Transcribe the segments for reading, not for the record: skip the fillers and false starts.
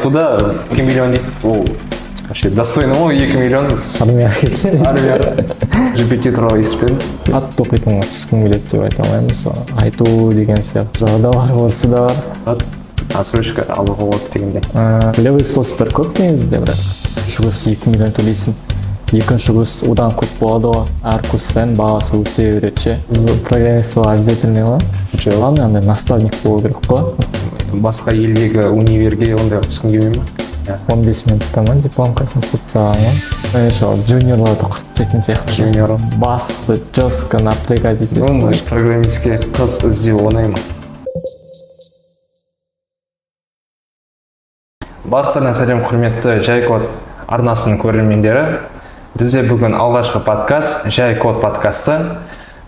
айтуда 2 миллион дейді. Ол вообще достойно ғой 2 миллион. Армия репетиторға естіпедім. Қатты оқитынға түскім келеді деп айта алмаймын. Мысалы айту деген сияқты жағы да бар, орысы да бар. Отсрочка алуға болады дегенде. Левый способтар көп негізінде, бірақ курс 2 миллион төлейсің. Екінші курс одан көп болады ғой. Әр курс сайын бағасы өсе береді ше. Программист болу обязательный ма? Ладно, андай наставник болу керек қой. Басқа елдегі универге ондай түскім келмей ма? 15 минуттамын дипломға састырсаң. Мысалы джуниорларды құртатын сияқты. Джуниор. Басты, жестко напрягать етесің. Программистке қыз іздеу оңай ма? Барлықтарына сәлем, құрметті Жай код арнасының көрермендері. Бізде бүгін алғашқы подкаст, Жай код подкасты.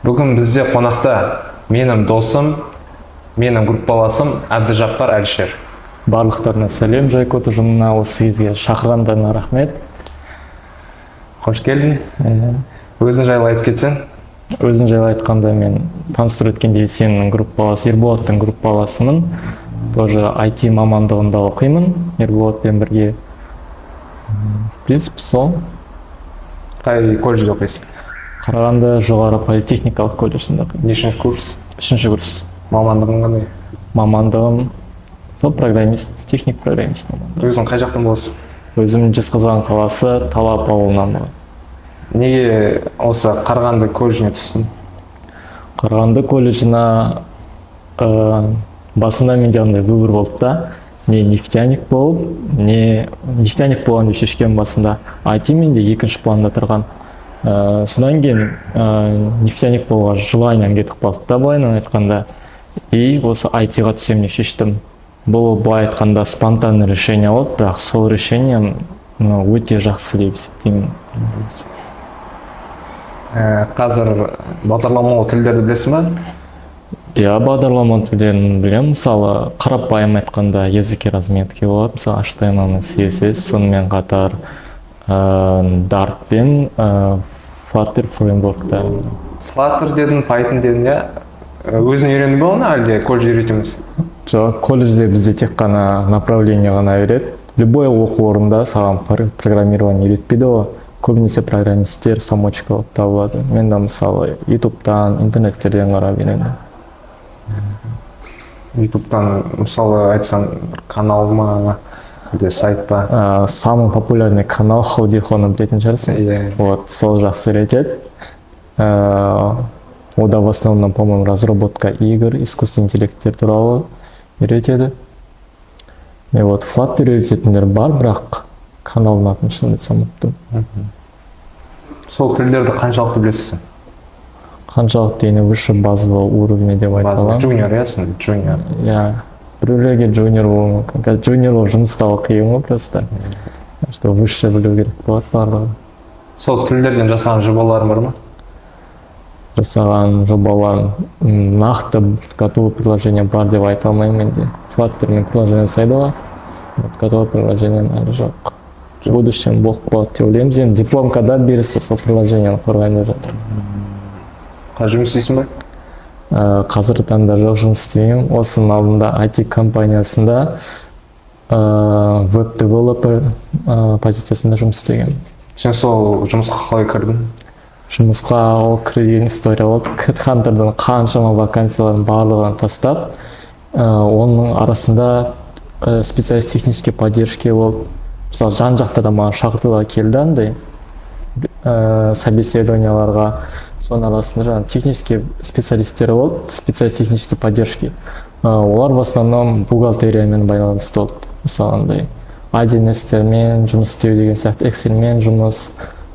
Бүгін бізде қонақта менің досым, менің группаласым Әбдіжаппар Әлішер. Барлықтарына сәлем, Жай код ұжымына осы кезге шақырғандарына рахмет. Қош келдің. Өзің жайлы айтып кетсең? Өзің жайлы айтқанда мен таныстырып өткенде сенің группаласы, Ерболаттың группаласымын. Тоже IT мамандығында оқимын, Ерболатпен бірге. В принципе, сол. Қай колледжде оқисың? Қарағанды жоғары политехникалық колледжінде оқимын. Нешінші курс? 3-ші курс. Мамандығың қандай? Мамандығым сол программист, техник программист мамандығы. Өзің қай жақтан боласың? Өзім Жезқазған қаласы, Талап ауылынан болған. Неге осы Қарағанды колледжіне түстің? Қарағанды колледжіне басында менде андай выбор болды да. Не нефтяник болып, не нефтяник болған деп шешкен басында. IT менде екінші планда тұрған. Содан кейін нефтяник болуға желанием кетіп қалды да, былайынан айтқанда. И осы IT-ға түсем деп шештім. Бұл былай айтқанда спонтанный решение болды, бірақ сол решением өте жақсы деп есептеймін. Қазір бағдарламалық тілдерді білесің ба? Бағдарлама тілдерін білемін. Мысалы, қарапайым айтқанда языки разметки болады. Мысалы, HTML, CSS, сонымен қатар Dart пен Flutter фреймворкта. Flutter дедің, Python дедің, өзің үйрендің бе оны, әлде колледж үйретеміз? Жоқ, колледжде бізде тек қана направление ғана үйрет. Любой оқу орнында саған программирование үйретпейді ғой. Көбінесе программисттер самочка болып табылады. Мен де мысалы ютубтан, интернеттерден қарап үйрендім. Ютубтан мысалы айтсаң канал ма, или сайт па? Самый популярный канал Хаудихоны білетін шығарсың. Вот, сол жақсы үйретеді. Ода в основном, по-моему, разработка игр, искусственный интеллекттер туралы үйретеді. И вот Flutter үйрететіндер бар, бірақ каналдың атын шын айтсам ұмыттым. Сол тілдерді қаншалықты білесің? Қаншалықты ені выше базового уровня деп айта аламын. Джуниор, сонда джуниор. Біреулерге джуниор болуы мүмкін. Қазір джуниор болып жұмыста қиын ғой просто. Что выше білу керек болады барлығы. Сол тілдерден жасаған жобаларың бар ма? Жасаған жобаларым нақты готовый приложение бар деп айта алмаймын менде. Flutter мен приложение жасайды ғой. Готовый приложение әлі жоқ. В будущем болып қалады деп ойлаймыз. Енді дипломкада берілсе сол приложениені қорғайын деп жатыр. Қазір жұмыс істейсің ба? Қазіргі таңда жоқ, жұмыс істемеймін. Осының алдында IT компаниясында веб-девелопер позициясында жұмыс істегенмін. Сен сол жұмысқа қалай кірдің? Жұмысқа ол кірген история болды. Headhunter'дан қаншама вакансиялардың барлығын тастап, оның арасында специалист технический поддержки болды. Мысалы, жан-жақта да маған шақыртуға келді андай собеседованияларға. Соның арасында жаңа технический специалисттері болды, специалист технический поддержки. Олар в основном бухгалтериямен байланысты болды. Мысалы, андай IDNS-термен жұмыс істеу деген сияқты, Excel-мен жұмыс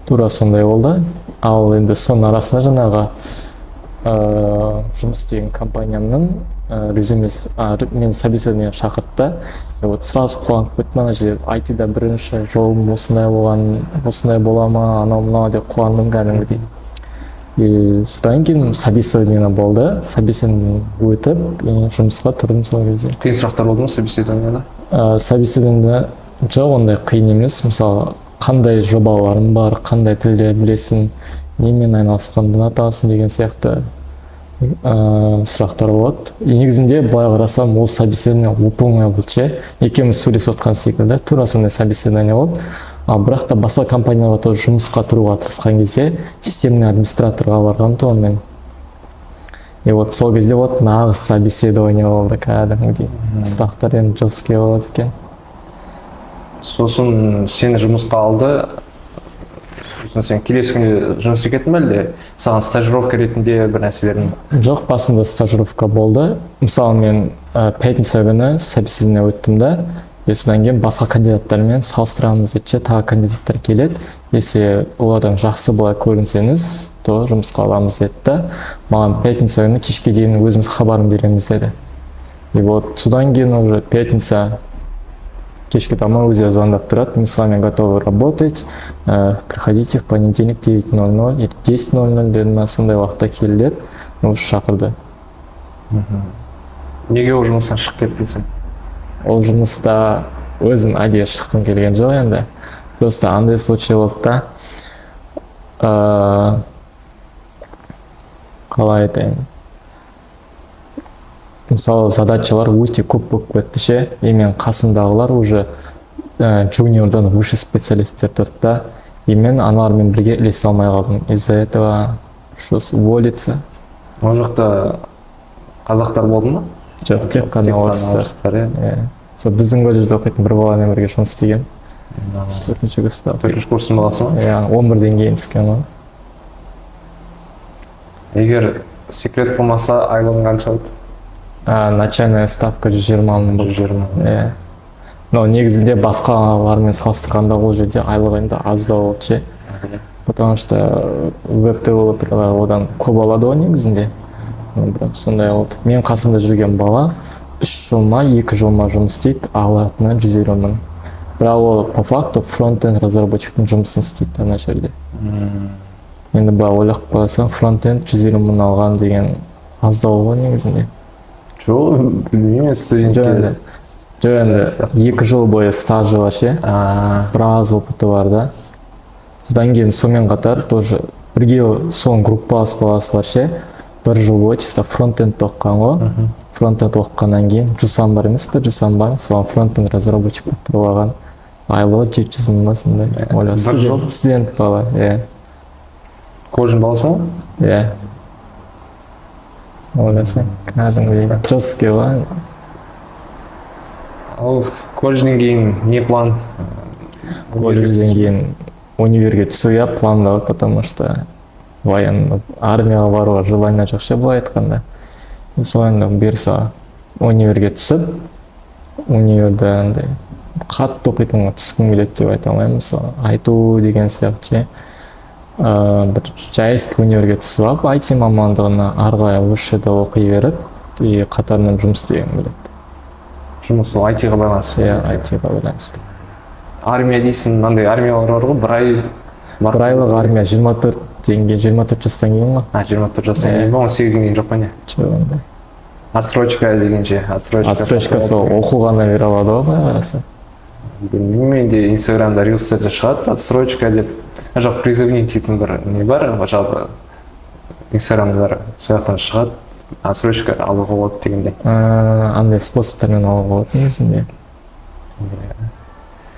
тура сондай болды. Ал енді соның арасында жаңағы жұмыс істеген компаниямның резюмесі, мен собеседование шақыртты. Вот сразу қуанып кеттім, ана жерде IT-да бірінші жолым осындай болған, осындай бола ма, анау-мынау деп қуандым кәдімгідей. Содан кейін собеседование болды, собеседование өтіп, жұмысқа тұрдым сол кезде. Қиын сұрақтар болды ма собеседованияда? Собеседованияда жоқ, ондай қиын емес. Мысалы, қандай жобаларың бар, қандай тілде білесің, немен айналысқанды ұнатасың деген сияқты сұрақтар болады. Негізінде былай қарасам ол собеседование оп-оңай болды ше. Екеуміз сөйлесіп отқан секілді тура сондай собеседование болды. Ал бірақ та басқа компанияға тоже жұмысқа тұруға тырысқан кезде системный администраторға барғам тұғын мен. И вот сол кезде вот нағыз собеседование болды кәдімгідей. Сұрақтар енді жесткий болады екен. Сосын сені жұмысқа алды. Сосын сен келесі күні жұмыс істеп кеттің бе әлде саған стажировка ретінде бір нәрсе берді ме? Жоқ, басында стажировка болды. Мысалы мен пятница күні собеседование өттім да, содан кейін басқа кандидаттармен салыстырамыз деді, тағы кандидаттар келеді. Если олардан жақсы былай көрінсеңіз, то жұмысқа аламыз деді да. Маған пятница күні кешке дейін өзіміз хабарын береміз деді. И вот содан кейін уже пятница кешке таман өзі звондап тұрады, мы с вами готовы работать, приходите в понедельник 9:00 или 10:00 деді, сондай уақытта кел деді, уже шақырды. Неге ол жұмыстан шығып кеттің сен? Ол жұмыста өзім әдейі шыққым келген жоқ енді. Просто андай случай болды да. Қалай айтайын? Мысалы задачалар өте көп болып кетті ше, и мен қасымдағылар уже джуниордан выше специалисттер тұрды да, и мен аналармен бірге ілесе алмай қалдым. Из-за этого пришлось уволиться. Ол жақта қазақтар болды ма? Жоқ, тек қана орыстар. Біздің колледжде оқитын бір баламен бірге жұмыс істеген. Төртінші курста. Төртінші курстың баласы ма? 11-ден кейін түскен ғой. Егер секрет болмаса айлығың қанша алды? Начальная ставка 120 мың болды. 120 мың. Но негізінде басқалармен салыстырғанда ол жерде айлық енді аздау болды ше. Потому что веб-девелоперлар одан көп алады ғой негізінде. Бірақ сондай болды. Мен қасымда жүрген бала 3 жылма, 2 жылма жұмыс істейді, алатына 120 мың. Бірақ ол по факту фронт-энд разработчиктің жұмысын істейді ана жерде. Енді былай ойлап қаласаң, фронт-энд 120 мың алған деген аздау ғой негізінде. Жоқ, білмеймін, студентке. Жоқ енді 2 жыл бойы стажы бар ше, біраз опыты бар да. Содан кейін сонымен қатар тоже бірге соның группалас баласы бар ше, 1 жыл бойы чисто фронт-энд оқыған ғой. Фронт-энд оқығаннан кейін жусан бар емес пе, жусан бар, соған фронт-энд разработчик болып тұрып алған. Айлығы 700 мың ба сондай. Бір жыл? Студент бала, Колледждің баласы ма? Ойласаң, кәдімгідей жесткий ғой. Ал колледжден кейін не план? Колледжден кейін универге түсуге план бар, потому что военный армияға баруға желание жоқ ше былай айтқанда. Соңында бұйырса универге түсіп, универде андай қатты оқитынға түскім келеді деп айта алмаймын. Мысалы, айту деген сияқты бір жайск универге түсіп алып, IT мамандығына арғай вышеда оқи беріп, и қатарынан жұмыс істегім келеді. Жұмыс IT-ға байланысты? IT-ға байланысты. Армия дейсің, мынандай армиялар бар ғой, бір ай? Бір айлық армия 24 жастан кейін ғой. 24 жастан кейін ба, 18-ден кейін жоқ па не? Жоқ ондай. Отсрочка дегенше? Отсрочка сол оқуғана бере алады ғой былай қараса. Білмеймін, менде инстаграмда рилстерде шығады, отсрочка деп. Жоқ, призывник дейтін бір не бар, жалпы инстаграмдар сояқтан шығады, отсрочка алуға болады дегендей. Андай способтармен алуға болады негізінде.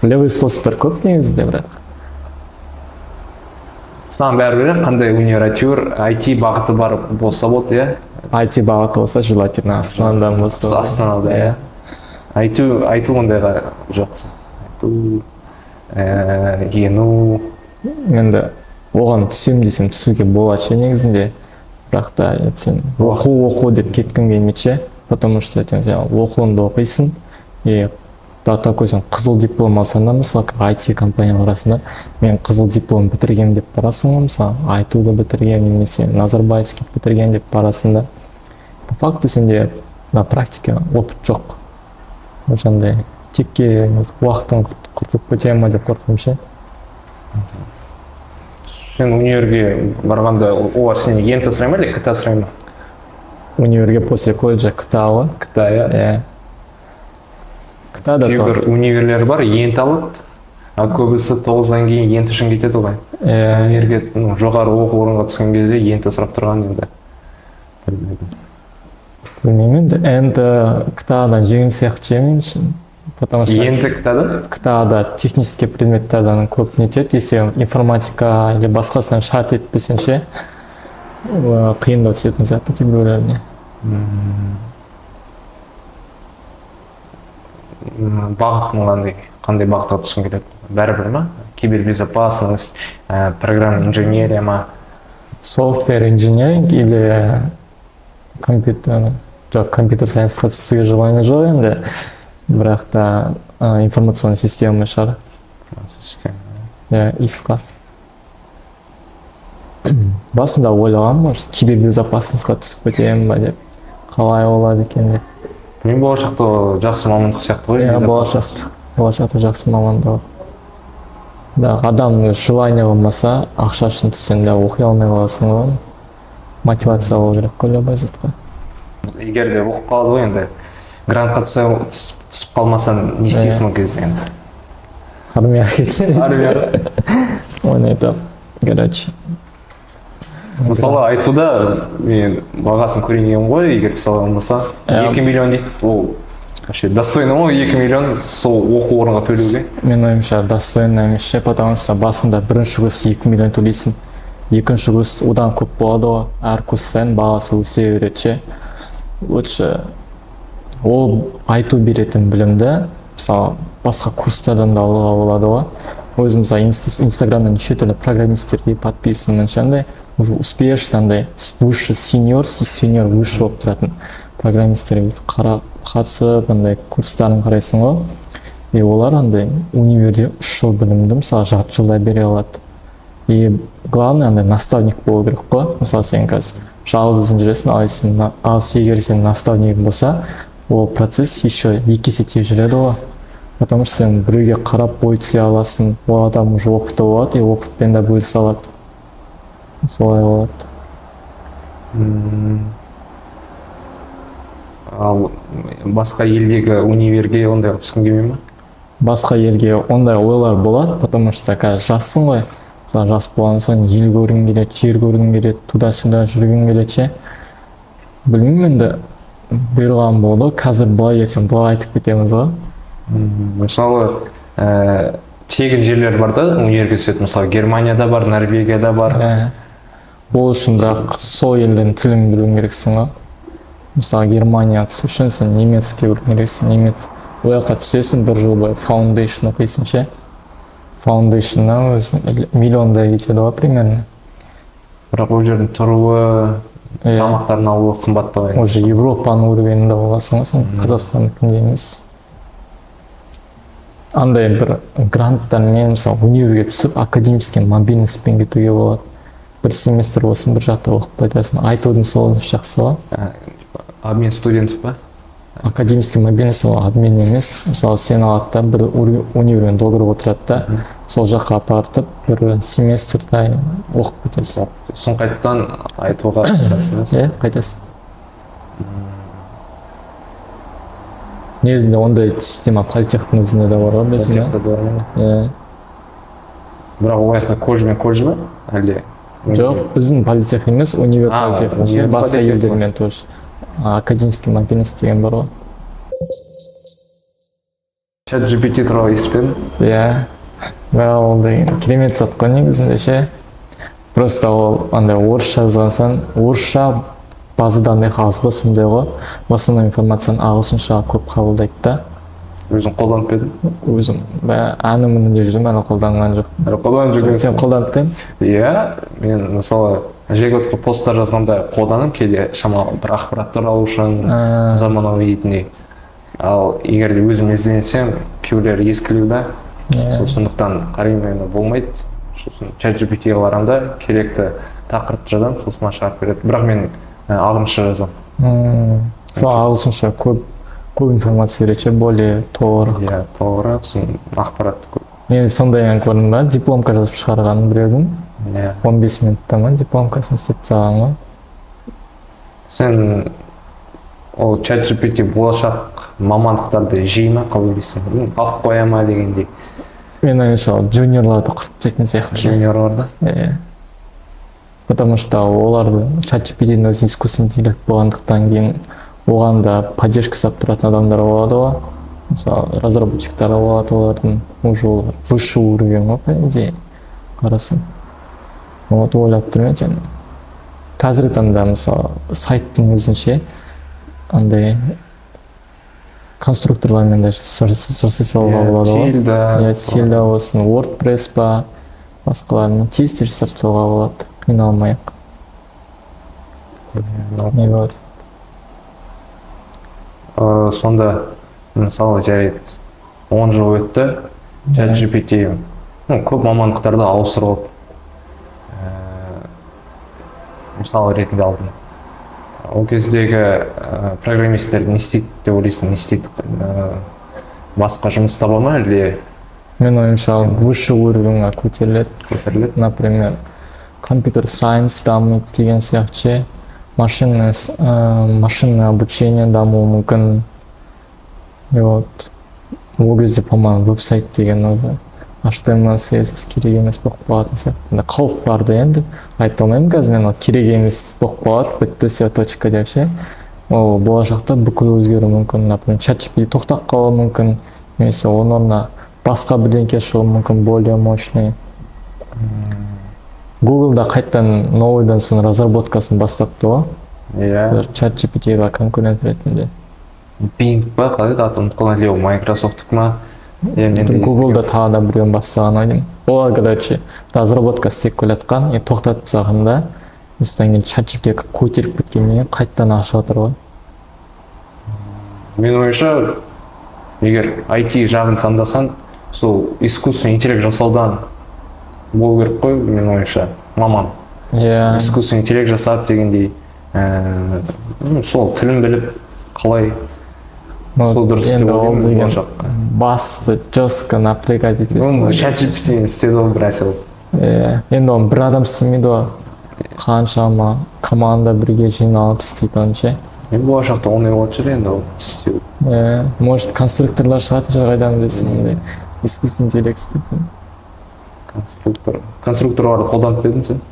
Левый способтар көп негізінде бірақ. Саған бәрі береді, қандай универатюр, IT бағыты бар болса болды, IT бағыты болса, желательно Астанадан болса. Астанада, айту ондайға жоқ. Айту, ену. Енді оған түсем десем түсуге болады ше негізінде. Бірақ та сен оқу деп кеткім келмейді ше. Потому что сен оқуыңды оқисың, и такой қызыл диплом алсаң да, мысалы, IT компаниялар арасында мен қызыл диплом бітіргем деп барасың ғой, мысалы, айтуды бітіргем немесе Назарбаевский бітірген деп барасың да. По факту сенде на практика опыт жоқ. Ошандай текке уақыттан құртылып кетемін ме деп қорқамын ше. Сен универге барғанда олар сені ент сұрай ма или КТА сұрай ма? Универге после колледжа КТА ғой. КТА, КТА да сол. Универлер бар, ент алады, а көбісі 9-дан кейін ент үшін кетеді ғой. Универге жоғары оқу орынға түскен кезде ент сұрап тұрған енді. Білмеймін енді енді ктадан жеңіл сияқты ше мен үшін, потому что Енді ктада? ктада технический предметтерден көп нетеді, если информатика или басқасынан шарт етпесең ше қиындау түсетін сияқты кейбіреулеріне. Бағытың қандай бағытқа түскің келеді? Бәрібір ма? Кибербезопасность, программный инженерия ма? Software engineering или компьютер сайенсқа түсуге желание жоқ енді, бірақ та информационный система шығар. ИСқа. Басында ойлағанмын, может кибербезопасностьқа түсіп кетемін ба деп, қалай болады екен деп. Мен болашақта жақсы мамандық сияқты ғой. Болашақта жақсы мамандық. Бірақ адам желание болмаса, ақша үшін түссең де оқи алмай қаласың ғой. Мотивация болу керек қой любой затқа. Егер де оқып қалады ғой енді, грантқа түсіп қалмасаң не істейсің ол кезде енді? Армияға кетеді. Оны айтамын, короче. Мысалы айтуда мен бағасын көрейін ғой, егер түсе алмаса 2 миллион дейді, ол вообще достойно ма 2 миллион сол оқу орынға төлеуге? Мен ойымша достойно емес ше, потому что басында бірінші курс 2 миллион төлейсің, екінші курс одан көп болады ғой, әр курс сайын бағасы өсе береді ше. Лучше ол айту беретін білімді мысалы басқа курстардан да алуға болады ғой. Өзім мысалы инстаграмда неше түрлі программистерге подписанмын андай, уже успешно андай выше сеньор выше болып тұратын программистерге қатысып андай курстарын қарайсың ғой. И олар андай универде 3 жыл білімді мысалы жарты жылда бере алады. И главное андай наставник болу керек қой. Мысалы сен қазір жалғыз жүресің, ал егер сен наставник болса, ол процесс еще 2 есе тез жүреді ғой. Потому что сен біреуге қарап ой түсе аласың, ол адам уже опыты болады, и опытпен де бөлісе алады. Солай болады. Ал басқа елдегі универге ондай түскің келмей ме? Басқа елге ондай ойлар болады, потому что қазір жассың ғой. Мысалы жас болған соң ел көргің келеді, жер көргің келеді, туда-сюда жүргің келеді ше. Білмеймін енді бұйырған болды, қазір былай ертең былай айтып кетеміз ғой. Мысалы тегін жерлер бар да универге түсетін, мысалы Германияда бар, Норвегияда бар. Ол үшін бірақ сол елдің тілін білуің керексің ғой. Мысалы Германия түсу үшін сен немецкий білуің керексің, немец. Ол жаққа түсесің, 1 жыл бойы foundation оқисың ше. Foundation'нан өзі миллиондай кетеді ғой примерно. Бірақ ол жердің тұруы, тамақтарын алуы қымбаттау. Уже Европаның уровенінде боласың ғой сен, Қазақстандікіндей емес. Андай бір гранттармен мысалы универге түсіп академический мобильностьпен кетуге болады. 1 семестр болсын, бір жақта оқып қайтасың. Айтудың сол жақсы ғой. Обмен студентов па? Академический мобильность ол обмен емес. Мысалы сен алады да бір универмен доғырып отырады да, сол жаққа апартып, бір семестрда оқып кетесің. Соң қайтадан айтуға қайтасың. Қайтасың. Негізінде ондай система политехтің өзінде де бар ғой, білесің бе? Бірақ ол жақта колледж ба? Әлде? Жоқ, біздің политех емес, универ политех. Басқа елдермен тоже. Академический мобильность деген бар ғой. ChatGPT туралы естіпедім? Ол деген керемет зат қой негізінде ше. Просто ол андай орысша жазған, орысша базада андай қағаз ба сондай ғой. Басына информацияны ағылшынша көп қабылдайды да. Өзің қолданып бедің? Өзім әні-мінінде жүрмін, әлі қолданған жоқ. Қолданып жүрген. Сен қолданып бедің? Мен мысалы жайготқа посттар жазғанда қолданып, кейде шамалы бір ақпараттар алу үшін заманауи ретінде. Ал егер де өзім ізденсем, кейбіреулер ескілеу да. Сондықтан қараймын болмайды. Сосын ChatGPT-ге барамда керекті тақырыпты жазамын, сосын шығарып береді. Бірақ мен ағылшынша жазамын. Сол ағылшынша көп информация береді, более толығырақ. Толығырақ, сосын ақпаратты көп. Мен сондаймен көрдім ба, дипломка жазып шығарғанын біреудің. 15 минутта ма дипломкасын істеп тастаған ғой. Сен ол ChatGPT болашақ мамандықтарды жей ма, қалай ойлайсың? Алып қоя ма дегендей. Мен ойымша джуниорларды құрып тастайтын сияқты. Джуниорларды? потому что оларды ChatGPT'нин өзү искусственный интеллект болгондуктан кийин оған да поддержка жасап туратын адамдар болады ғой. Мысалы разработчиктар болады, олардың уже олар выше уровень ғой, по идее қарасаң. Вот ойлап тұрмын сен. Қазіргі таңда мысалы сайттың өзінше андай конструкторлармен де жасауға болады ғой. Тильда болсын, WordPress па, басқалармен тез жасап тастауға болады, қиналмай-ақ. Не болады? Сонда мысалы жарайды 10 жыл өтті, ChatGPT көп мамандықтарды ауыстырып мысалы ретінде алдым. Ол кездегі программисттер не істейді деп ойлайсың, не істейді? Басқа жұмыс таба ма әлде? Мен ойымша выше уровеньға көтеріледі. Например, компьютер сайенс дамиды деген сияқты, машинное обучение дамуы мүмкін. Вот. Ол кезде, по-моему, веб-сайт деген уже HTML, CSS керек емес болып қалатын сияқты. Қауіп барды енді. Айта алмаймын қазір мен, керек емес болып қалады, бітті, все, точка деп ше. Ол болашақта бүкіл өзгеруі мүмкін. Например, ChatGPT тоқтап қалуы мүмкін. Немесе оның орнына басқа бірдеңке шығуы мүмкін, более мощный. Google'да қайттан новыйдан соң разработкасын бастапты ғой. ChatGPT-ға конкурент ретінде. Bing ба, қалай атын қолайлы, Microsoft ма? Google'да тағы да біреуін бастаған ойдым. Олар, короче, разработка істеп келатқан, тоқтатып тастағанда, осыдан кейін ChatGPT-ге көтеріп кеткеннен қайттан ашып отыр ғой. Мен ойымша, егер IT жағын таңдасаң, сол искусственный интеллект жасаудан болу керек қой, мен ойымша, маман. Искусственный интеллект жасап дегендей, сол тілін біліп, қалай сол дұрыс деп ойлаймын. Басты, жестко напрягать етесің. ChatGPT істеді ол бір әсел. Енді оны бір адам істемейді ғой. Қаншама команда бірге жиналып істейді оны ше. Мен болашақта оңай болады жүр енді ол істеу. Может, конструкторлар шығатын шығар, қайдан білесің, искусственный интеллект істейтін. Конструкторларды қолданып бердің сен?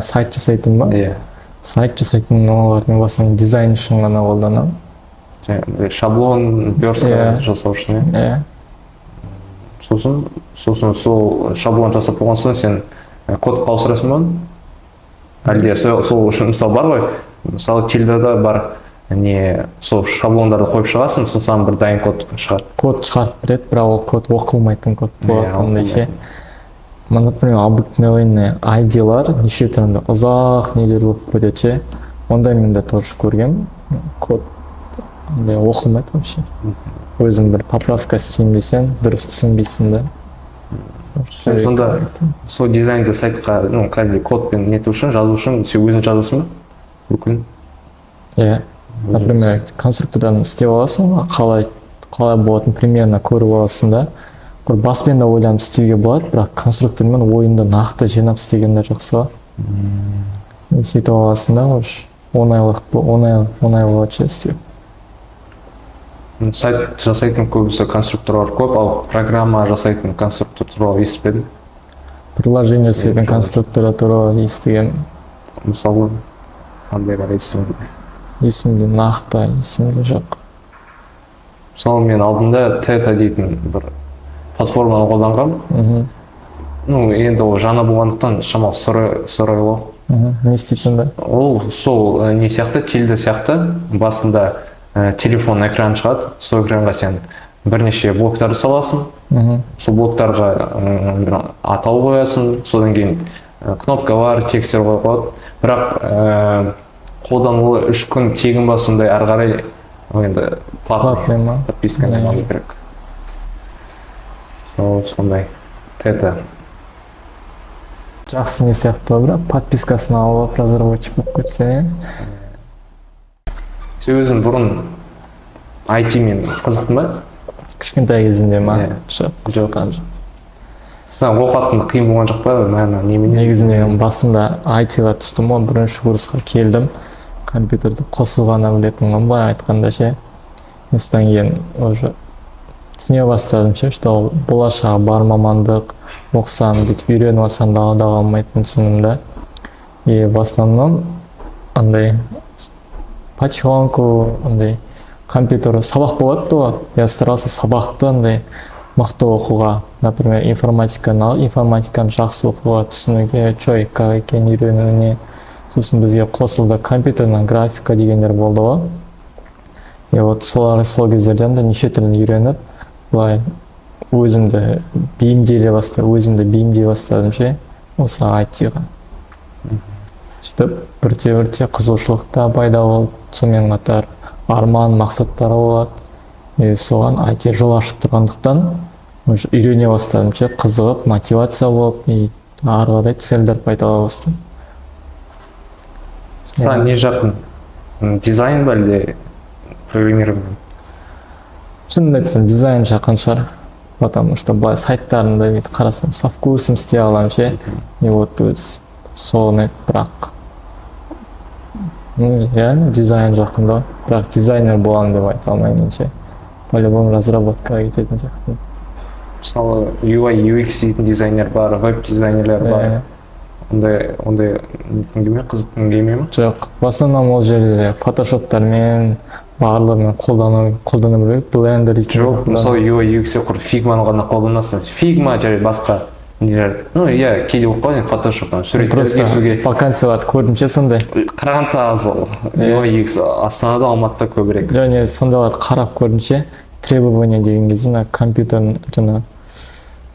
Сайт жасайтын ба? Сайт жасайтын олардың басын дизайн үшін ғана қолданамын. Шаблон, верстка жасау үшін, Сосын сол шаблон жасап болған соң сен код ауыстырасың ба? Әлде сол үшін мысал бар ғой, мысалы Тильдада бар, сол шаблондарды қойып шығасың, сосын бір дайын код шығады. Код шығарып береді, бірақ ол код оқылмайтын код болады, қандай ше. Например, обыкновенный ID-лар неше түрінде ұзақ нелер болып кетеді ше. Ондай мен де тоже көргем, код оқылмайды вообще. Өзің бір поправка істейін десең, дұрыс түсінбейсің да. Сонда сол дизайнды сайтқа кәдімгі кодпен нету үшін, жазу үшін сен өзің жазасың ба? Бүкіл? Например, конструктордан істеп аласың, қалай болатын примерно көріп аласың да. Баспен де ойланып істеуге болады, бірақ конструктормен ойында нақты жинап істегенде жақсы. Сөйтіп аласың да, оңай болады ше істеу. Сайт жасайтын көбісі конструкторлар көп, ал программа жасайтын конструктор туралы естіпедім. Приложение жасайтын конструктор туралы естіген. Мысалы, қандай бар есімде? Есімде нақты, есімде жоқ. Мысалы, мен алдында Theta дейтін бір платформаны қолданғам. Енді ол жаңа болғандықтан шамалы сұрай ғой. Не істейсің да? Ол сол не сияқты, Тильда сияқты, басында телефон экран шығады, сол экранға сен бірнеше блоктарды саласың, сол блоктарға атау қоясың, содан кейін кнопка бар, текстер қойылады, бірақ қолдануы 3 күн тегін ба сондай ары қарай енді платный подпискамен алу керек. Сондай Theta. Жақсы не сияқты бірақ подпискасын алып разработчик болып кетсең. Сен өзің бұрын IT-мен қызықтың ба? Кішкентай кезімде ма? Қызыққан жоқ. Сен оқытқанда қиын болған жоқ па? Негізінен басында IT-ға түстім ғой, бірінші курсқа келдім. Компьютерді қосу ғана білетін ғой, былай айтқанда ше. Осыдан кейін уже түсіне бастадым ше, что болашағы бар мамандық, оқысаң, бүйтіп үйреніп алсаң далада қалмайтынын түсіндім да. И в основном андай потихоньку андай компьютер сабақ болады то, я старался сабақты андай мықты оқуға, например, информатиканы жақсы оқуға, түсінуге, как екенін үйренуіне. Сосын бізге қосылды компьютерная графика дегендер болды ғой. И вот сол кездерден де неше тілін үйреніп, былай өзімді бейімдей бастадым ше, осы IT-ға. Сөйтіп, бірте қызығушылықта пайда болып, сонымен қатар арман, мақсаттары болады. И соған IT жол ашып тұрғандықтан үйрене бастадым ше, қызығып, мотивация болып, и ары қарай цельдер пайдалана бастадым. Саған не жақын? Дизайн ба әлде программирование? Шынымды айтсам, дизайн жақын шығар. Потому что былай сайттарында бүйтіп қарасам, со вкусом істей аламын ше. И вот өз соны бірақ. Реально дизайн жақын да. Бірақ дизайнер боламын деп айта алмаймын ше. По-любому разработкаға кететін сияқты. Мысалы UI, UX дейтін дизайнер бар, веб-дизайнерлер бар. Ондай қызыққың келмей ме? Жоқ, в основном ол жерде фотошоптармен барлығын қолдана білу, блендер дейтін. Жоқ, мысалы UI, UX-е құр фигманы ғана қолданасың. Фигма және басқа нелер. Ну, иә, кейде болып қалады фотошоптан Просто вакансияларды көрдім ше сондай. Қарағандыда аз UI, UX, Астанада, Алматыда көбірек. Және сондайларды қарап көрдім ше, требования деген кезде компьютердің жаңа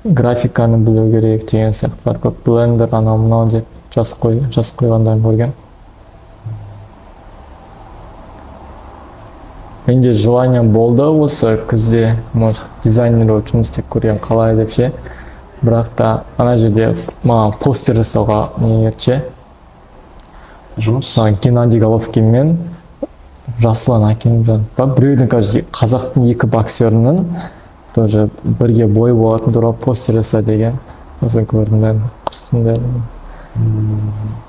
графиканы білу керек деген сияқтылар көп. Блендер, анау-мынау деп жазып қойғандарын көрген. Менде желание болды осы күзде, может, дизайнер болып жұмыс істеп көрген қалай деп ше. Бірақ та ана жерде маған постер жасауға не керек ше. Жұмыс? Геннадий Головкинмен Жасұлан Акинов біреудің қазақтың екі боксерінің тоже бірге бой болатын туралы постер жаса деген. Сосын көрдім бәрін құрсынды.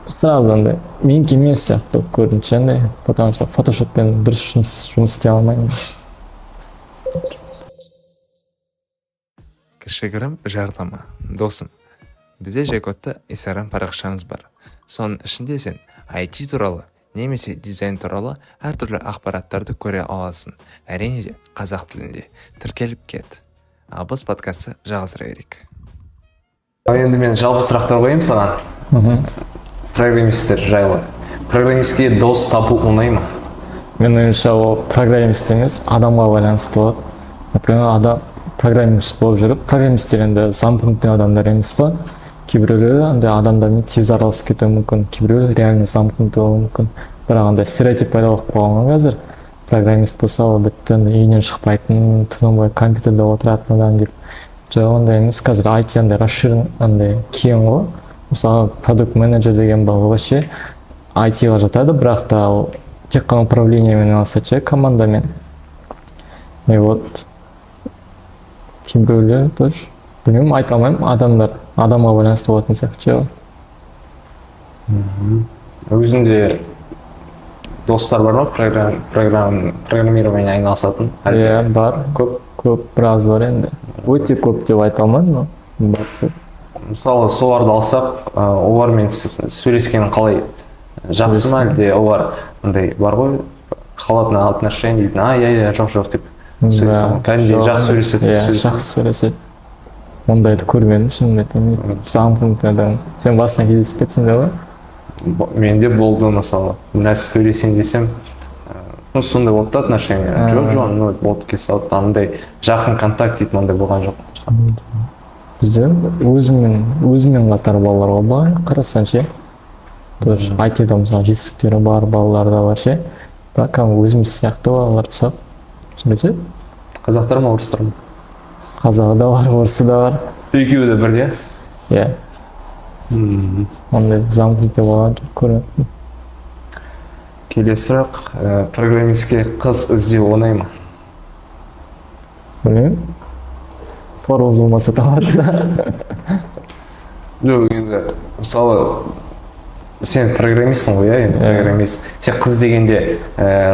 Сразу андай менікі емес сияқты көрдім ше андай, потому что фотошоппен дұрыс жұмыс істей алмаймын. Кішігірім жарнама. Досым, бізде Жайкодта Instagram парақшамыз бар. Соның ішінде сен IT туралы немесе дизайн туралы әртүрлі ақпараттарды көре аласың. Әрине де қазақ тілінде. Тіркеліп кет. Ал біз подкастты жалғастыра берейік. Енді мен жалпы сұрақтар қоямын саған. Программистер жайлы. Программистке дос табу оңай ма? Мен ойымша ол программист емес, адамға байланысты болады. Например, программист болып жүріп, программистер енді замкнутый адамдар емес қой. Кейбіреулері андай адамдармен тез араласып кетуі мүмкін, кейбіреулері реально замкнутый болуы мүмкін. Бірақ андай стереотип пайда болып қалған қазір. Программист болса, ол бітті, үйінен шықпайтын, түні бойы компьютерде отыратын адам деп. Жоқ, ондай емес. Қазір IT андай расширен, андай кең ғой. Мысалы, продукт менеджер деген бар, ол ше IT-ға жатады, бірақ та ол тек қана управлениемен айналысады ше, командамен. И вот кейбіреулер тоже білмеймін, айта алмаймын, адамға байланысты болатын сияқты. Өзінде достар бар ма программирование айналысатын? Иә, бар, көп, біраз бар енді. Өте көп деп айта алмаймын, но бар. Мысалы, соларды алсақ, олармен сөйлескенің қалай? Жақсы ма әлде олар бар ғой, халатный отношение дейтін, иә, жоқ деп сөйлесем. Кәдімгідей жақсы сөйлеседі. Жақсы сөйлеседі. Ондайды көрмедім, шынымды айтайын. Замкнутый адам. Сен басына кездесіп кетсің де ғой? Менде болды, мысалы, нәрсе сөйлесем десем, сондай болды да отношение. Жоқ, болды кесе алды, андай жақын контакт дейтін ондай болған жоқ. Бізде өзімен қатар балалар ғой бар, қарасаң ше. Тоже IT-да мысалы жетістіктері бар балалар да бар ше. Бірақ өзіміз сияқты балалар ұсап сөйлеседі. Қазақтар ма, орыстар ма? Қазағы да бар, орысы да бар. Екеуі де бірге? Иә. Ондай замкнутый болған жоқ көрмеппін. Келесі сұрақ, программистке қыз іздеу оңай ма? Білмеймін. Торғыз болмаса табады да. Жоқ, енді, мысалы, сен программистсің ғой, енді программист. Сен қыз дегенде,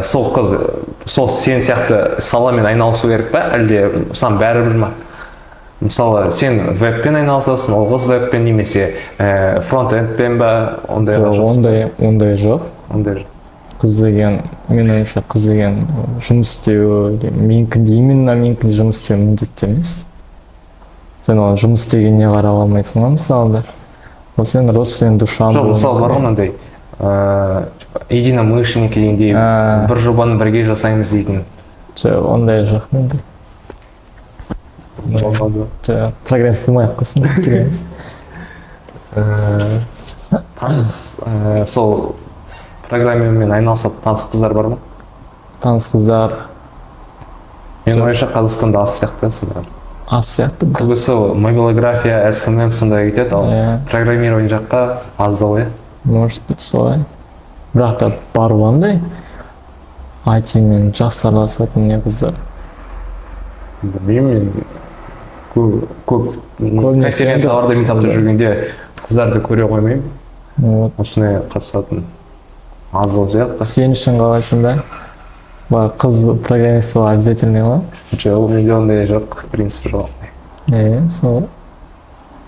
сол сен сияқты саламен айналысу керек па, әлде саған бәрібір ма? Мысалы сен вебпен айналысасың, ол қыз вебпен немесе фронт-эндпен ба, ондай ондай жоқ. Ондай Қыз деген, мен ойымша қыз деген жұмыс істеу, именно менікінде жұмыс істеу міндетті емес. Сен ол жұмыс істегеніне қарай алмайсың ба мысалы? Ол сен родственный душам. жоқ, мысалы бар ғой мынандай единомышленники дегендей бір жобаны бірге жасаймыз дейтін. Ондай жоқ менде. Программист болмай-ақ қойсын. Таныс сол программамен айналысатын таныс қыздар бар ма? Таныс қыздар Менің ойымша Қазақстанда аз сияқты сонда. аз сияқты. Көбісі мобилография, SMM сондай кетеді, ал программирование жаққа аздау, иә? Может быть солай. Бірақ та бар ондай IT-мен жақсы араласатын не қыздар. Білмеймін, мен көп конференцияларда метапта жүргенде қыздарды көре қоймаймын. Осындай қатысатын аз ол сияқты. Сен үшін қалайсың да? Қыз программист болу обязательный ма? Жоқ, менде ондай жоқ, в принципе жоқ. Сол.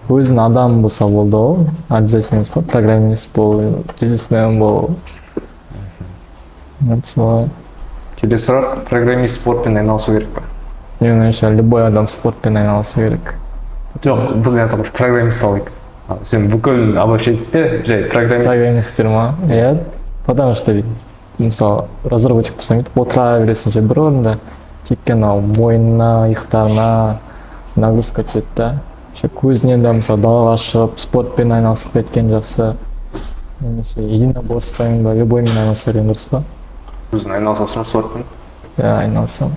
Өзің адам болса болды ғой, обязательно емес қой, программист болу, бизнесмен болу. Солай. Келесі сұрақ, программист спортпен айналысу керек па? Менің ойымша любой адам спортпен айналысу керек. Жоқ, біз айтамыз программист алайық. Сен бүкіл обобщать етпе, жай программист. Программисттер ма? Иә, потому что мысалы разработчик болсаң отыра бересің же бір орында, тек қана мойнына, иықтарына нагрузка түседі да. Көзінен де мысалы далаға шығып спортпен айналысып кеткен жақсы. Немесе единоборствомен ба, любоймен айналыса берген дұрыс па? Өзің айналысасың спортпен? Иә, айналысамын.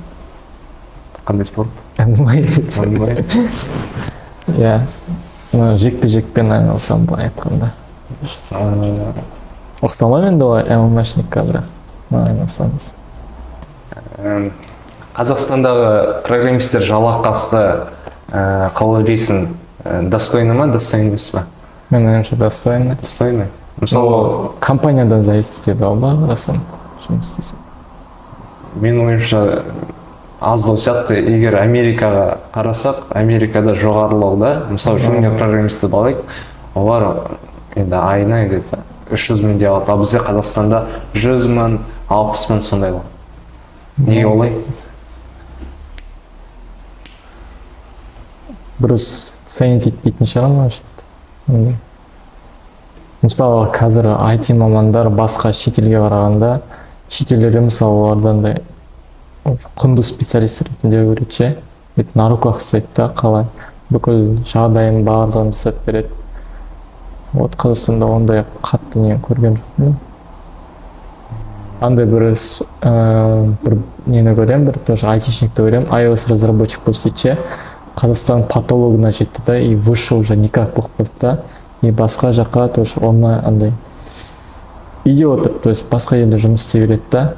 Қандай спорт? MMA. Иә, жекпе-жекпен айналысамын былай айтқанда. Ұқсамай енді олай MMA-шникқа бірақ айналысамыз. Қазақстандағы программисттер жалақысы қалай дейсің, достойны ма, достойны емес па? Мен ойымша достойны. Достойны. Мысалы, компаниядан зависит етеді ғой ба, қарасаң жұмыс істесең. Менің ойымша аздау сияқты. Егер Америкаға қарасақ, Америкада жоғарылау да, мысалы жуниор программистті алайық, олар енді айына 300 мың деп алады, ал бізде Қазақстанда 100 мың, 60 мың сондай ғой. Неге олай? Дұрыс ценить етпейтін шығар ма? Мысалы қазір IT мамандар басқа шетелге қарағанда, шетелдерде мысалы олардан да құнды специалистер ретінде көреді ше. На руках ұстайды да, қалай бүкіл жағдайын барлығын жасап береді. Вот Қазақстанда ондай қатты не көрген жоқпын. Андай бір нені көрем, бір тоже айтишникті көрем, iOS разработчик болып істейді ше. Қазақстан патологына жетті да, и выше уже никак болып қалды да, и басқа жаққа тоже онлайн андай үйде отырып, то есть басқа елде жұмыс істей береді да.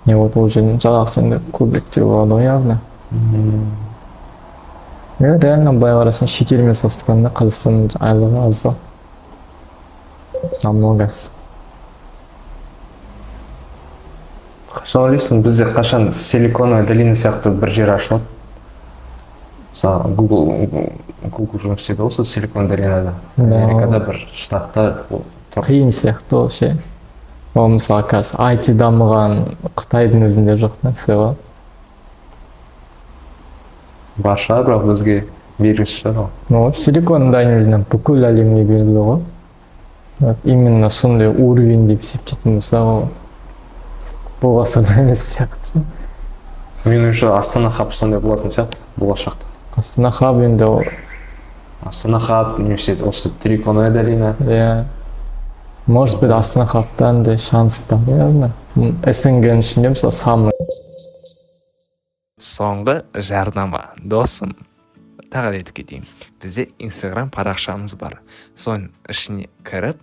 И вот ол жердің жалақысы енді көбірек деп болады ғой явно. Реально былай қарасаң шетелмен салыстырғанда Қазақстанның айлығы аздау. Намного. Қашан ойлайсың, бізде қашан Силиконовая долина сияқты бір жер ашылады? Мысалы, Google жұмыс істейді осы Силикон долинада. Америкада бір штатта қиын сияқты ол ше. Ол мысалы қазір IT дамыған Қытайдың өзінде жоқ нәрсе ғой. Бар шығар, бірақ бізге белгісіз шығар. Ну, Силикон долина бүкіл әлемге белгілі ғой. Именно сондай уровень деп есептейтін болса, ол болмаса да емес сияқты. Менің ойымша Астана хаб сондай болатын сияқты болашақта. Астана хаб енді ол. Астана хаб, немесе осы Силиконовая долина. Иә. Может быть, Астана хабтан да шанс бар, яғни. СНГ-ның ішінде мысалы самый. Соңғы жарнама, досым. Тағы да айтып кетейін. Бізде Instagram парақшамыз бар. Соның ішіне кіріп,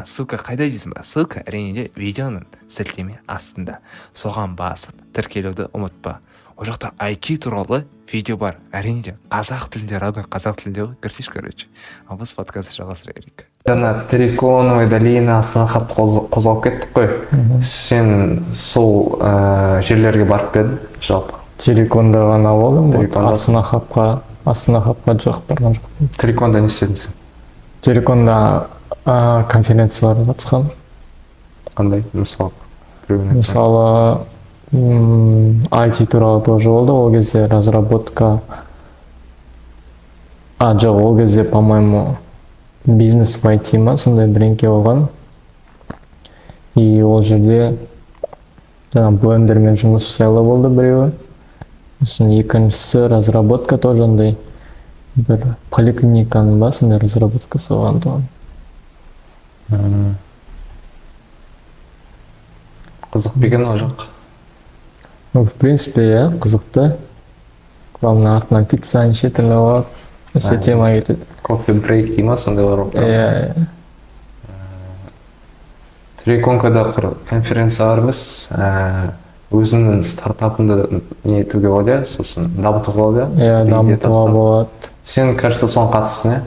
ссылка қайда дейсің ба? Ссылка әрине видеоның сілтеме астында. Соған басып, тіркелуді ұмытпа. Ол жақта IT туралы видео бар. Әрине қазақ тілінде, қазақ тілінде ғой, кірсеш, короче. Ал біз подкастты жалғастыра берейік. Жаңа Силиконовая долина, Астана хаб қозғалып кеттік қой. Сен сол жерлерге барып па едің жалпы? Телефонда ғана болдым, Астана хабқа Астана хабқа жоқ, барған жоқпын. Телекомда не істедің сен? Телекомда конференцияларға қатысқанмын. Қандай? Мысалы, біреуін айтсаң. Мысалы, IT туралы тоже болды. Ол кезде разработка. Жоқ, ол кезде, по-моему, бизнес в IT ма, сондай біреңке болған. И ол жерде блендермен жұмыс жасайлы болды біреуі. Сосын екіншісі разработка тоже андай бір поликлиниканың ба, сондай разработкасы болған тұғын. Қызық беген ол жоқ? В принципе, қызықты. Главное, артынан пицца неше түрлі болады. Осы тема кетеді. Кофе брейк дей ма, сондайлар болып тұрады. Телекомкада конференциялар емес, өзіңнің стартапыңды не етуге болады, сосын дамытуға болады. Дамытуға болады. Сен, кажется, соған қатыстың,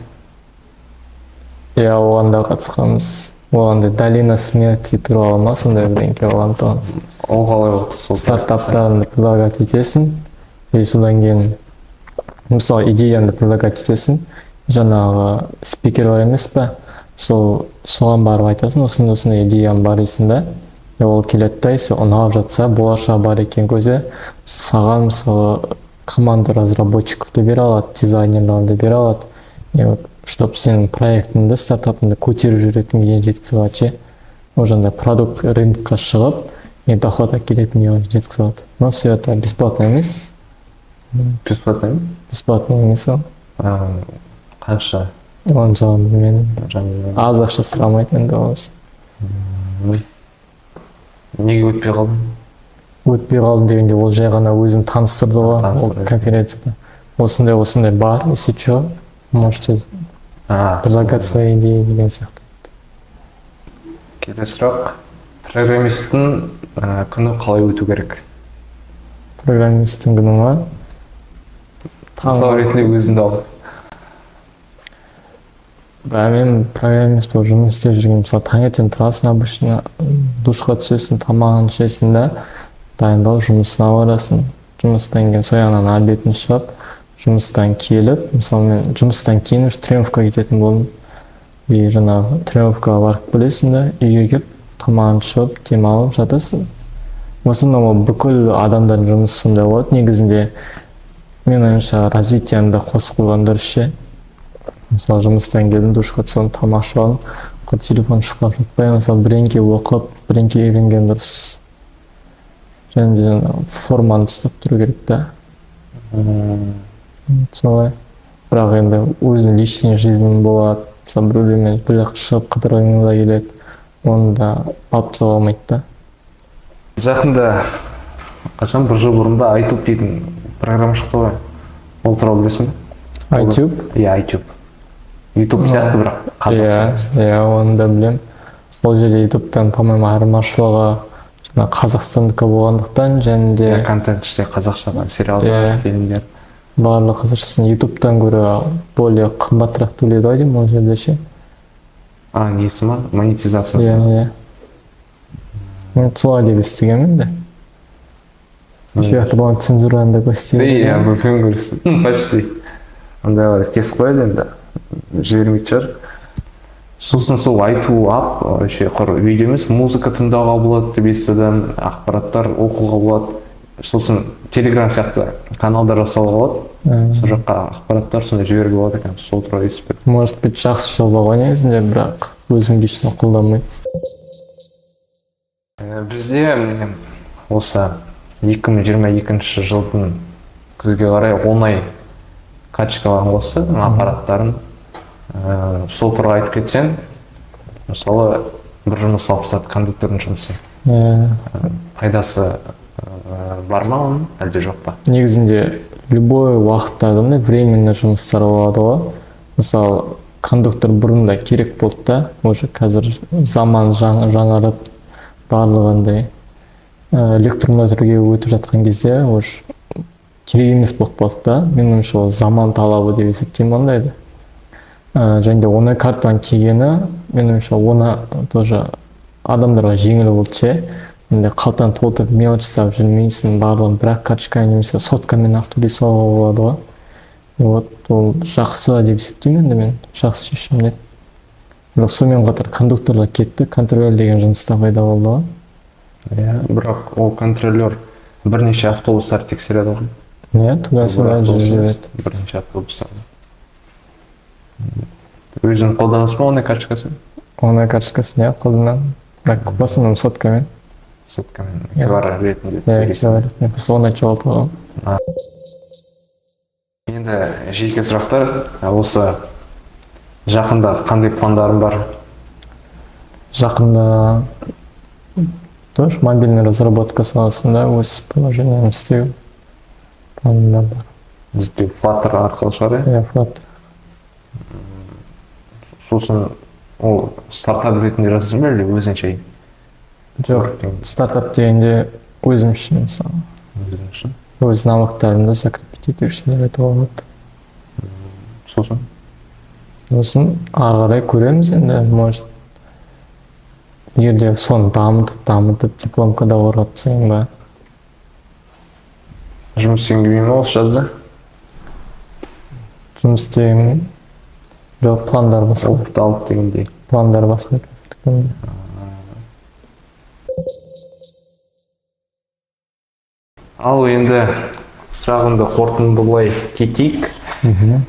оған да қатысқанбыз. Оғанда долина смерти туралы ма, сондай біреңке болған тұғын. Ол қалай болды? Стартаптарыңды предлагать етесің, и содан кейін мысалы идеяңды предлагать етесің, жаңағы спикер бар емес па, соған барып айтасың, осындай идеям бар дейсің да, ол келеді да, ұнап жатса, болашағы бар екен көзе, саған мысалы команда разработчиковты бере алады, дизайнерларды бере алады, чтобы сенің проектіңді, стартапыңды көтеріп жүретін дейін жеткізе алады. Ол жанда продукт рынокқа шығып, доход әкелетін дейін жеткізе алады. Но все это бесплатно емес. Бесплатно емес? Бесплатно емес ол. Қанша? Оны мысалы мен аз ақша сұрамайды енді ол үшін. Неге өтпей қалдың? Өтпей қалдым дегенде ол жай ғана өзін таныстырды ғой конференцияда. Осындай бар, если что, можете предлагать свои идеи деген сияқты. Келесі сұрақ. Программисттің күні қалай өту керек? Программисттің күні ма? Мысалы ретінде өзіңді ал. Мен программист болып жұмыс істеп жүрген, мысалы таңертең тұрасың, обычно душқа түсесің, тамағын ішесің да, дайындалып жұмысына барасың. Жұмыстан кейін сояңнан обедін шығып, жұмыстан келіп, мысалы мен жұмыстан кейін үш тренировкаға кететін болдым. И жаңағы тренировкаға барып білесің да, үйге келіп, тамағын ішіп, демалып жатасың. Осының бүкіл адамдардың жұмысы сондай болады. Негізінде мен ойымша развитияны да қосып қойған дұрыс ше. Мысалы жұмыстан келдім, душқа түсіп, тамақ ішіп алып, телефон шұқылап жатпай, мысалы біреңке оқып, біреңке үйренген дұрыс. Және де форманы ұстап тұру керек та. Солай. Бірақ енді өзінің личный жизнің болады. Мысалы біреулермен бөлек шығып қыдырғың да келеді. Оны да алып тастауға болмайды да. Жақында қашан бір жыл бұрында iTube дейтін программа шықты ғой. Ол туралы білесің бе? iTube? iTube. YouTube сияқты бірақ қазақша. Оны да білем. Ол жерде YouTube'дан, по-моему, айырмашылығы қазақстандікі болғандықтан, және де контент іште қазақшадан сериалдар, фильмдер. Барлық қазақшасын YouTube'дан гөрі более қымбатырақ төледі ғой деймін ол жерде ше. Несі ма? Монетизациясы. Мен солай деп естігенмін де. Жақты болған цензураны да көрсетеді. Мүмкін көрсетеді. Почти. Андайлар кесіп қояды енді. Жібермейді шығар. Сосын сол айту ап, видео емес, музыка тыңдауға болады деп естідім, ақпараттар оқуға болады. Сосын Telegram сияқты каналдар жасауға болады. Сол жаққа ақпараттар сондай жіберуге болады екен. Сол туралы естіп едім. Может быть, жақсы жоба ғой негізінде, бірақ өзім лично қолданбаймын. Бізде осы 2022 жылдың күзге қарай оңай качкаларын қосты, аппараттарын. Сол туралы айтып кетсең, мысалы бір жұмыс алып тастады, кондуктордың жұмысы. Пайдасы бар ма оның, әлде жоқ па? Негізінде любой уақытта временный жұмыстар болады ғой. Мысалы кондуктор бұрында керек болды да, уже қазір заман жаңарып, барлығындай электронды түрге өтіп жатқан кезде уже керек емес болып қалды да. Мен ойымша ол заман талабы деп есептеймін ондайды. Және де оны картадан келгені, мен ойымша оны тоже адамдарға жеңіл болды ше. Енді қалтаны толтырып мелочь жасап жүрмейсің, барлығын бірақ карточка немесе соткамен ақ төлей салуға болады ғой. вот ол жақсы деп есептеймін енді мен, жақсы шешім деп. Бірақ сонымен қатар кондукторлар кетті, контролер деген жұмыс та пайда болды ғой. Иә, бірақ ол контролер бірнеше автобустар тексереді ғой. Иә, туда-сюда жүріп жүреді. Бірнеше автобустар. Өзің қолданасың ба ондай карточкасын? Ондай карточкасын иә қолданамын. Бірақ в основном соткамен. Соткамен, QR ретінде. Иә, QR ретінде. Просто оны жоғалтып алғанмын. Енді жеке сұрақтар, осы жақында қандай пландарың бар? Жақында тоже мобильный разработка саласында өз приложением істеу планымда бар. Бізде Flutter арқылы шығар, Иә, Flutter. Сосын ол стартап ретінде жасайсың ба, әлде өзіңше? Жоқ, стартап дегенде өзім үшін мысалы. Өзің үшін. Өз навыктарымды закрепить ету үшін деп айтуға болады. Сосын? Сосын ары қарай көреміз енді, может, егерде соны дамытып дипломкада қорғатсаң ба. Жұмыс істеген келмей ме осы жазда? Жұмыс істеген жоқ, пландар басқа. Опыт алып дегендей. Пландар басқа. Ал енді сұрағымды қорытындылай кетейік.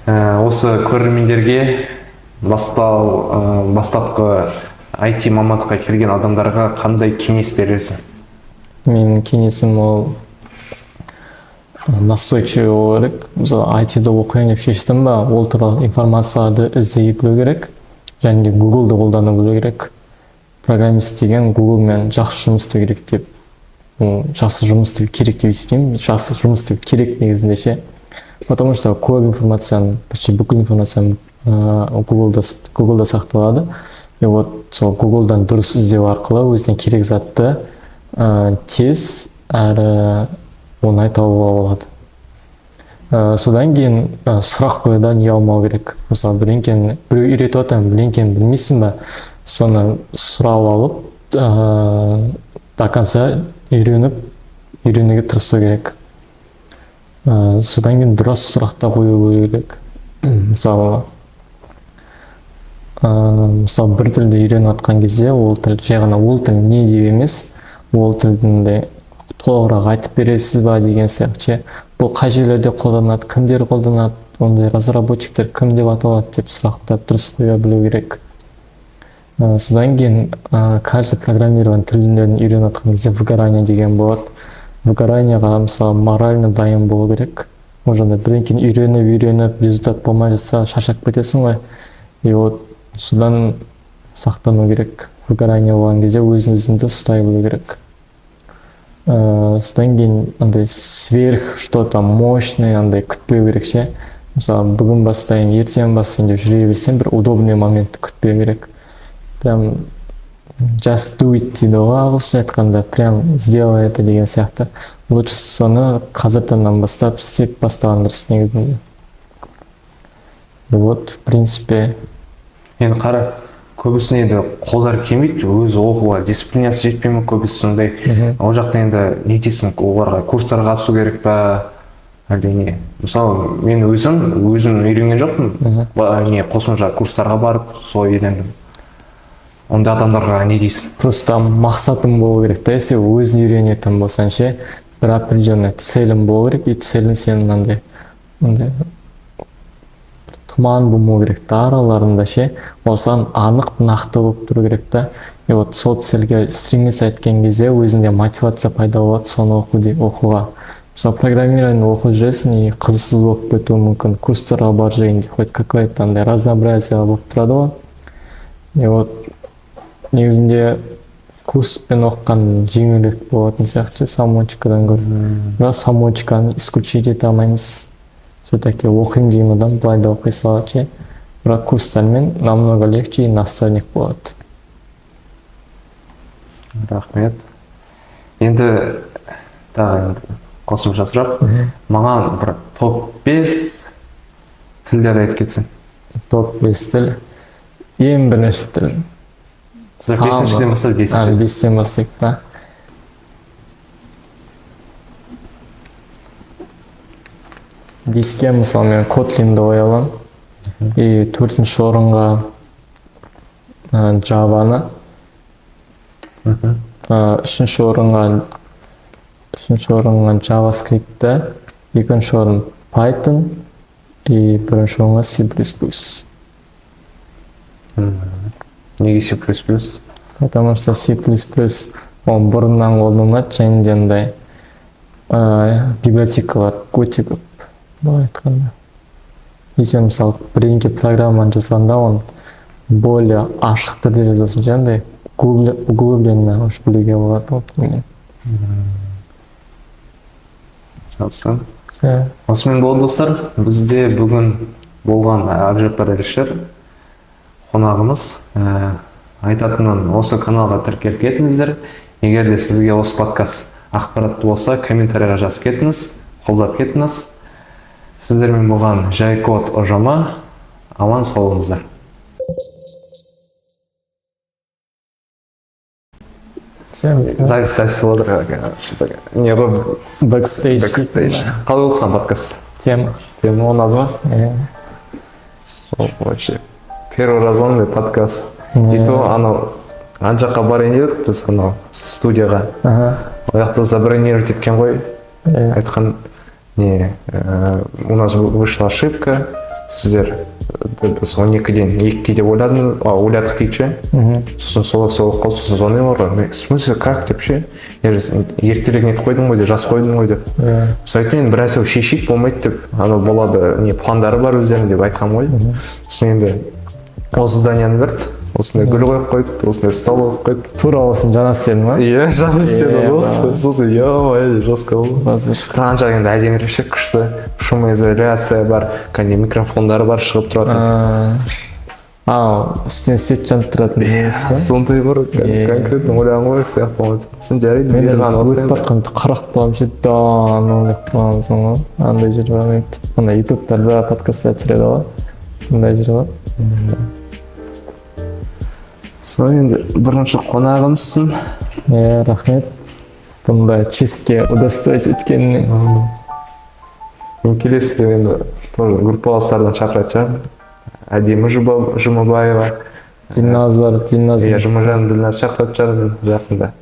Осы көрермендерге бастапқы IT мамандыққа келген адамдарға қандай кеңес бересің? Менің кеңесім ол настойчивый болу керек. Мысалы IT-ді оқиын деп шештім ба, ол туралы информацияларды іздей білу керек. Және де Google-ды қолдана білу керек. Программист деген Google-мен жақсы жұмыс істеу керек деп, жақсы жұмыс істеу керек деп есептеймін. Жақсы жұмыс істеу керек негізінде ше. Потому что көп информацияны, почти бүкіл информацияны Google-да сақталады. И вот сол Google-дан дұрыс іздеу арқылы өзіне керек затты тез әрі оңай табуға болады. Содан кейін сұрақ қоюдан ұялмау керек. Мысалы біреу үйретіп отырмын, біреу білмейсің ба, соны сұрап алып, до конца үйренуге тырысу керек. Содан кейін дұрыс сұрақта қою керек. Мысалы бір тілді үйреніп жатқан кезде ол тіл жай ғана ол тіл не деп емес, ол тілді толығырақ айтып бересіз ба деген сияқты. Бұл қай жерлерде қолданады, кімдер қолданады, ондай разработчиктер кім деп аталады деп сұрақтар дұрыс қоя білу керек. Содан кейін каждый программирование тілдерін үйреніп жатқан кезде выгорание деген болады. Выгораниеға мысалы морально дайын болу керек. Možda бірдеңкені үйреніп результат болмай жатса шаршап кетесің ғой. И вот содан сақтану керек. Выгорание болған кезде өзіңді ұстай білу керек. Содан кейін андай сверх что-то мощный андай күтпеу керек ше. Мысалы бүгін бастайын, ертең бастайын деп жүре берсең, бір удобный моментті күтпеу керек. Прям just do it дейді ғой ағылшынша айтқанда, прям сделай это деген сияқты. Лучше соны қазірден бастап істеп бастаған дұрыс негізінде. Вот, в принципе. Енді қара, көбісіне енді қолдар келмейді, өзі оқуға дисциплинасы жетпей ме, көбісі сондай. Ол жақта енді не дейсің, оларға курстарға қатысу керек па, әлде не? Мысалы, мен өзім үйренген жоқпын, қосымша курстарға барып, солай үйрендім. Онда адамдарға не дейсің? Просто мақсатым болу керек та, если өзің үйренетін болсаң ше, бір определенный целім болу керек, и целің сенің андай тұман болмау керек та араларында ше, осыған анық нақты болып тұру керек та. И вот сол цельге стремиться еткен кезде өзінде мотивация пайда болады соны оқуға. Мысалы программирование оқып жүресің и қызықсыз болып кетуі мүмкін, курстарға бар жегенде хоть какое-то андай разнообразие болып тұрады ғой. И вот негізінде курспен оққан жеңілірек болатын сияқты самоучкадан гөрі. Бірақ самоучканы исключить ете алмаймыз. Все-таки оқимын деген адам былай да оқи салады. Бірақ курстармен намного легче и наставник болады. Рахмет. Енді қосымша сұрақ. Маған бір топ-5 тілдерді айтып кетсең. Топ-5 тіл. Ең бірінші тіл. 5-шіден бастап 5-ші. 5-тен бастайық па. беске мысалы мен Kotlin-ді қоя аламын. И 4-ші орынға Java-ны, 3-ші орынға JavaScript-ті, 2-ші орын Python и 1-ші орынға C++. Неге C++? Потому что C++ ол бұрыннан қолданылады, және де андай библиотекалар өте көп, былай айтқанда. И сен мысалы бірдеңе программаны жазғанда оны более ашық түрде жазасың, жаңағыдай углубленно уж білуге болады. Жақсы. Осымен болды достар, бізде бүгін болған Әбжаппар қонағымыз. Айтатынын осы каналға тіркеліп кетіңіздер. Егер де сізге осы подкаст ақпаратты болса, комментарийға жазып кетіңіз, қолдап кетіңіз. Сіздермен болған Жай Код ұжымы. Аман сау болыңыздар. Запись отыр. Не ғой? Бэкстейдж. Қалай болсын подкаст? Тема ұнады ма? Сол вообще. Первый раз ондай подкаст. И то анау ана жаққа барайын дедік біз анау студияға. Ол жақта забронировать еткен ғой. Айтқан не, у нас вышла ошибка. Сіздер біз 12-ден 2-ге деп ойладық дейікші. Сосын сол қолсыз звоны бар ғой. В смысле, как деп ше? Ертелек нетіп қойдың ғой деп, жас қойдың ғой деп. Сосын енді бір нәрсе шешейік болмайды деп, анау болады, не пландары бар өздерінің деп айтқан ғой. Сосын енді осы зданияны берді. Осындай гүл қойып қойды, осындай стол қойып қойды. Тура осын жаңа істедің ма? Иә, жаңа істедім осы. Сосын ё-ой, жестко болды. Жан жағы енді әдемірекше, күшті, шумоизоляция бар, кәне микрофондары бар, шығып тұратын. Үстінен свет жанып тұратын емес па? Сондай бар, конкретно ойлаған ғой, сияқты болады. Сосын жарайды. Мен өтіп батқан қарақ болам ше, ойлап қаламын ғой. Андай жер бар еді. Анда ютубтарда подкастта түсіреді ғой. Сондай жер бар. Сол енді бірінші қонағымсың. Рахмет. Бұндай честке удостоить еткеніне. Мен келесіде енді тоже группаластардан шақыратын шығармын. Әдемі Жұмабаева. Дильназ бар, Дильназ. Иә, Жұмажан Дильназ шақыратын шығармын жақында.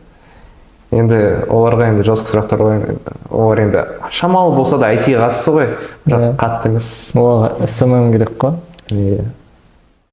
Енді оларға енді жауапты сұрақтар қоямын. Олар енді шамалы болса да IT-ге қатысты ғой, бірақ қатты емес. Оған SMM керек қой. Иә.